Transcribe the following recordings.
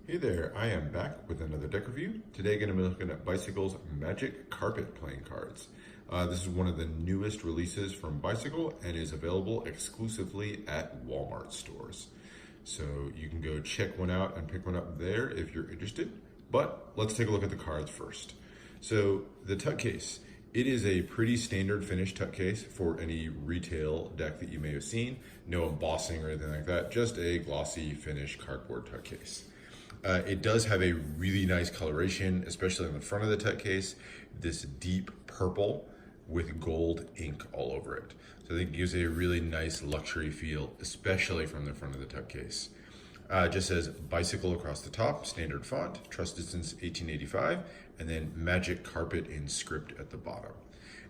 Hey there, I am back with another deck review. Today going to be looking at Bicycle's Magic Carpet playing cards. This is one of the newest releases from Bicycle and is available exclusively at Walmart stores. So you can go check one out and pick one up there if you're interested. But let's take a look at the cards first. So the tuck case. It is a pretty standard finish tuck case for any retail deck that you may have seen. No embossing or anything like that, just a glossy finish cardboard tuck case. It does have a really nice coloration, especially on the front of the tuck case, this deep purple with gold ink all over it. So I think it gives a really nice luxury feel, especially from the front of the tuck case. It just says Bicycle across the top, standard font, trusted since 1885, and then Magic Carpet in script at the bottom.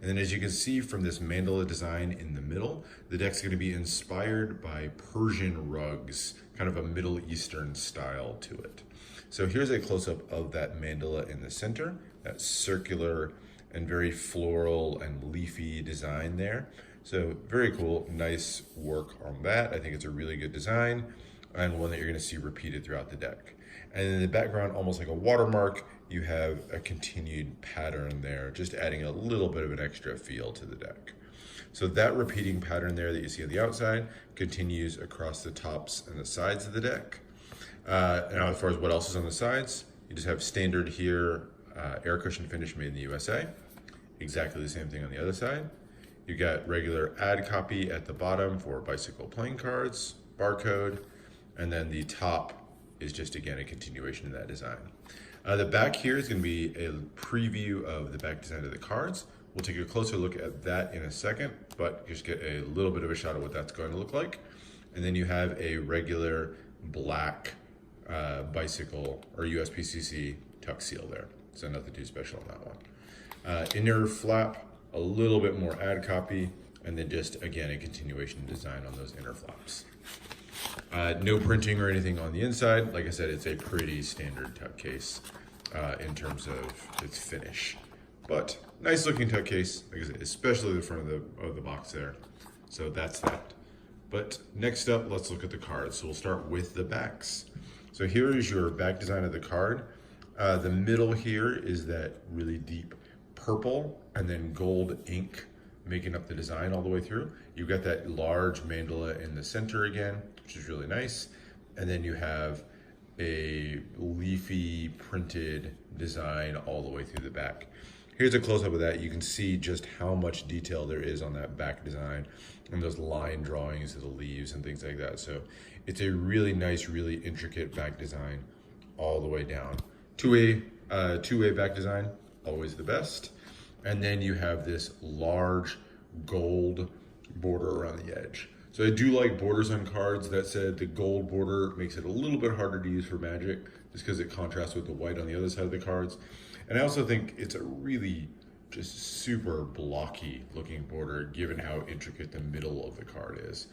And then as you can see from this mandala design in the middle, the deck's going to be inspired by Persian rugs, kind of a Middle Eastern style to it. So here's a close-up of that mandala in the center, that circular and very floral and leafy design there. So very cool, nice work on that. I think it's a really good design and one that you're going to see repeated throughout the deck. And in the background, almost like a watermark, you have a continued pattern there, just adding a little bit of an extra feel to the deck. So that repeating pattern there that you see on the outside continues across the tops and the sides of the deck. Now as far as what else is on the sides, you just have standard here, air cushion finish made in the USA. Exactly the same thing on the other side. You got regular ad copy at the bottom for Bicycle playing cards, barcode, and then the top is just, again, a continuation of that design. The back here is going to be a preview of the back design of the cards. We'll take a closer look at that in a second, but just get a little bit of a shot of what that's going to look like. And then you have a regular black Bicycle or USPCC tuck seal there. So nothing too special on that one. Inner flap, a little bit more ad copy, and then just, again, a continuation design on those inner flaps. No printing or anything on the inside. Like I said, it's a pretty standard tuck case in terms of its finish. But nice looking tuck case, like I said, especially the front of the box there. So that's that. But next up, let's look at the cards. So we'll start with the backs. So here is your back design of the card. The middle here is that really deep purple and then gold ink making up the design all the way through. You've got that large mandala in the center again, which is really nice. And then you have a leafy printed design all the way through the back. Here's a close-up of that. You can see just how much detail there is on that back design and those line drawings of the leaves and things like that. So it's a really nice, really intricate back design all the way down. Two-way back design, always the best. And then you have this large gold border around the edge. So I do like borders on cards. That said, the gold border makes it a little bit harder to use for Magic just because it contrasts with the white on the other side of the cards. And I also think it's a really just super blocky looking border given how intricate the middle of the card is.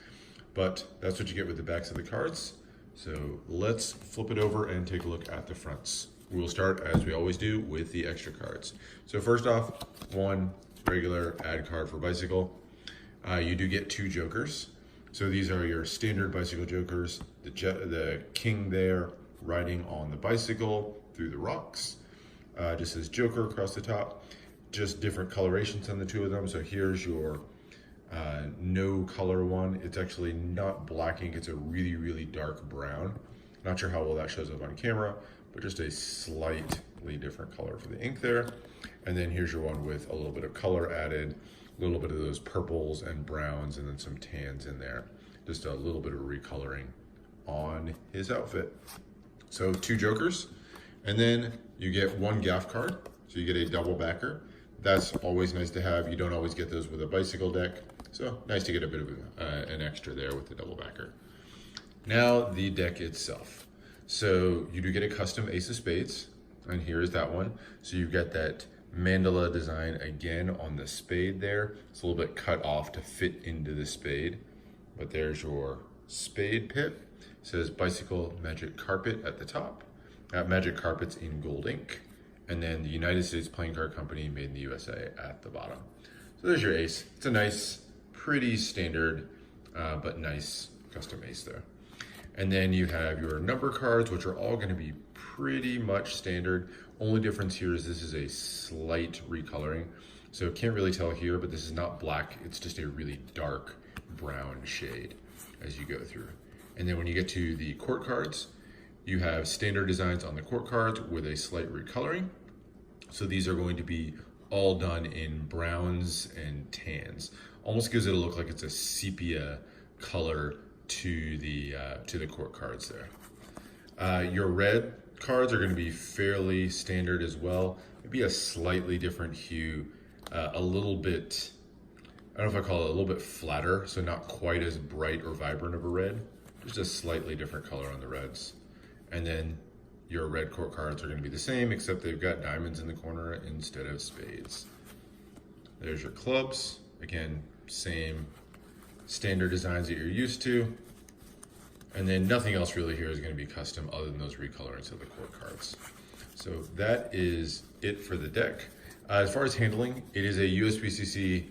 But that's what you get with the backs of the cards. So let's flip it over and take a look at the fronts. We'll start, as we always do, with the extra cards. So first off, one regular ad card for Bicycle. You do get two jokers. So these are your standard Bicycle jokers. The king there riding on the bicycle through the rocks. Just says Joker across the top. Just different colorations on the two of them. So here's your no color one. It's actually not black ink. It's a really, really dark brown. Not sure how well that shows up on camera, but just a slightly different color for the ink there. And then here's your one with a little bit of color added, a little bit of those purples and browns, and then some tans in there. Just a little bit of recoloring on his outfit. So two jokers, and then you get one gaff card. So you get a double backer. That's always nice to have. You don't always get those with a Bicycle deck. So nice to get a bit of an extra there with the double backer. Now the deck itself. So you do get a custom Ace of Spades, and here is that one. So you've got that mandala design again on the spade there. It's a little bit cut off to fit into the spade, but there's your spade pip. It says Bicycle Magic Carpet at the top. Magic Carpets in gold ink, and then the United States Playing Card Company made in the USA at the bottom. So there's your ace. It's a nice, pretty standard, but nice custom ace there. And then you have your number cards, which are all going to be pretty much standard. Only difference here is this is a slight recoloring. So can't really tell here, but this is not black. It's just a really dark brown shade as you go through. And then when you get to the court cards, you have standard designs on the court cards with a slight recoloring. So these are going to be all done in browns and tans. Almost gives it a look like it's a sepia color to the court cards there. Your red cards are going to be fairly standard as well. Maybe a slightly different hue, a little bit, I don't know if I call it a little bit flatter, so not quite as bright or vibrant of a red, just a slightly different color on the reds. And then your red court cards are going to be the same, except they've got diamonds in the corner instead of spades. There's your clubs. Again, same standard designs that you're used to. And then nothing else really here is going to be custom other than those recolorings of the court cards. So that is it for the deck. As far as handling, it is a USB-CC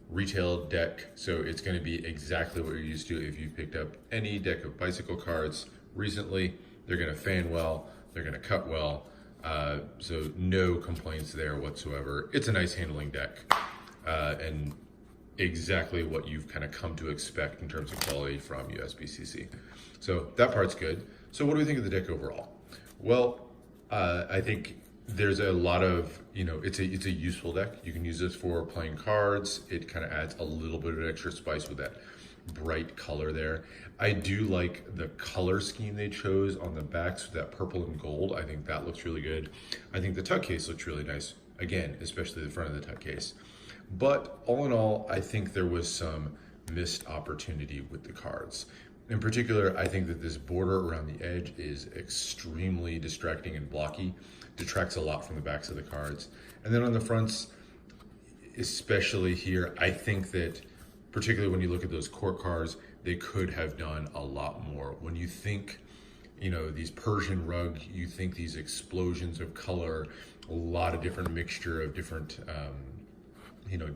retail deck, so it's going to be exactly what you're used to if you've picked up any deck of bicycle cards recently. They're going to fan well, they're going to cut well, so no complaints there whatsoever. It's a nice handling deck, and exactly what you've kind of come to expect in terms of quality from USB-CC. So that part's good. So what do we think of the deck overall? Well, I think there's a lot of, it's a useful deck. You can use this for playing cards. It kind of adds a little bit of extra spice with that bright color there. I do like the color scheme they chose on the backs with that purple and gold. I think that looks really good. I think the tuck case looks really nice. Again, especially the front of the tuck case. But all in all, I think there was some missed opportunity with the cards. In particular, I think that this border around the edge is extremely distracting and blocky. Detracts a lot from the backs of the cards. And then on the fronts, especially here, I think that particularly when you look at those court cards, they could have done a lot more. When you think, these Persian rug, you think these explosions of color, a lot of different mixture of different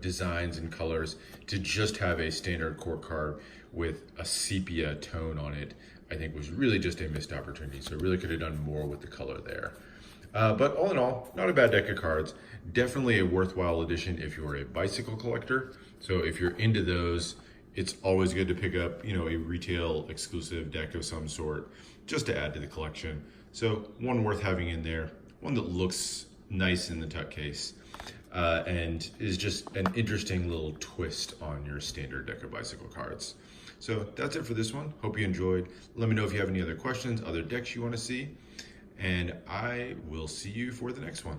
designs and colors, to just have a standard court card with a sepia tone on it, I think was really just a missed opportunity. So really could have done more with the color there. But all in all, not a bad deck of cards. Definitely a worthwhile addition if you're a bicycle collector. So if you're into those, it's always good to pick up, a retail exclusive deck of some sort just to add to the collection. So one worth having in there, one that looks nice in the tuck case, and is just an interesting little twist on your standard deck of bicycle cards. So that's it for this one. Hope you enjoyed. Let me know if you have any other questions, other decks you want to see, and I will see you for the next one.